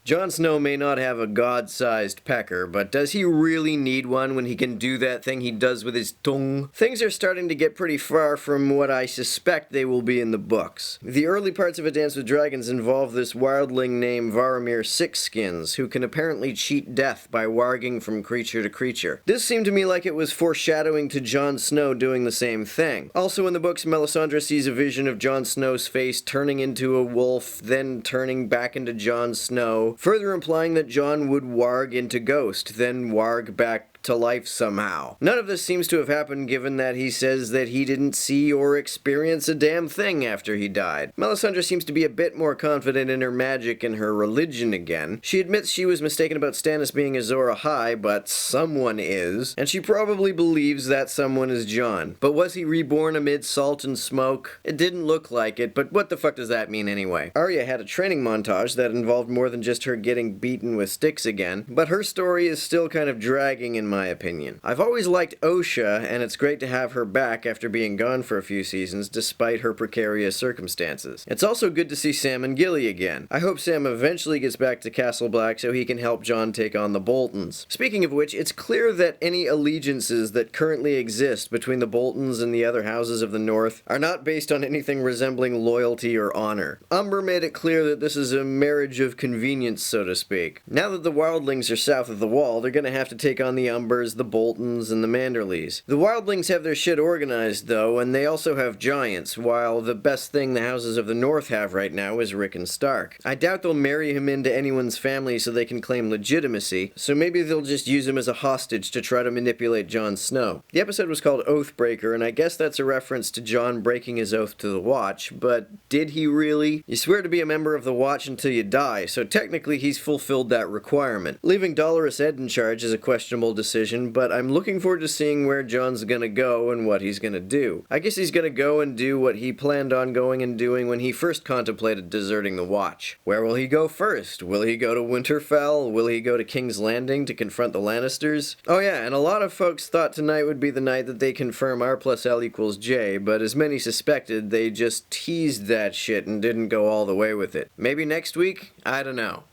Jon Snow may not have a god-sized pecker, but does he really need one when he can do that thing he does with his tongue? Things are starting to get pretty far from what I suspect they will be in the books. The early parts of A Dance with Dragons involve this wildling named Varamir Sixskins, who can apparently cheat death by warging from creature to creature. This seemed to me like it was foreshadowing to Jon Snow doing the same thing. Also in the books, Melisandre sees a vision of Jon Snow's face turning into a wolf, then turning back into Jon Snow, further implying that Jon would warg into Ghost, then warg back to life somehow. None of this seems to have happened given that he says that he didn't see or experience a damn thing after he died. Melisandre seems to be a bit more confident in her magic and her religion again. She admits she was mistaken about Stannis being Azor Ahai, but someone is, and she probably believes that someone is Jon. But was he reborn amid salt and smoke? It didn't look like it, but what the fuck does that mean anyway? Arya had a training montage that involved more than just her getting beaten with sticks again, but her story is still kind of dragging in my opinion. I've always liked Osha, and it's great to have her back after being gone for a few seasons despite her precarious circumstances. It's also good to see Sam and Gilly again. I hope Sam eventually gets back to Castle Black so he can help Jon take on the Boltons. Speaking of which, it's clear that any allegiances that currently exist between the Boltons and the other houses of the North are not based on anything resembling loyalty or honor. Umber made it clear that this is a marriage of convenience, so to speak. Now that the wildlings are south of the Wall, they're gonna have to take on the Umbers, the Boltons, and the Manderleys. The wildlings have their shit organized, though, and they also have giants, while the best thing the houses of the North have right now is Rickon Stark. I doubt they'll marry him into anyone's family so they can claim legitimacy, so maybe they'll just use him as a hostage to try to manipulate Jon Snow. The episode was called Oathbreaker, and I guess that's a reference to Jon breaking his oath to the Watch, but did he really? You swear to be a member of the Watch until you die, so technically he's fulfilled that requirement. Leaving Dolorous Ed in charge is a questionable decision, but I'm looking forward to seeing where Jon's gonna go and what he's gonna do. I guess he's gonna go and do what he planned on going and doing when he first contemplated deserting the Watch. Where will he go first? Will he go to Winterfell? Will he go to King's Landing to confront the Lannisters? Oh yeah, and a lot of folks thought tonight would be the night that they confirm R+L=J, but as many suspected, they just teased that shit and didn't go all the way with it. Maybe next week? I don't know.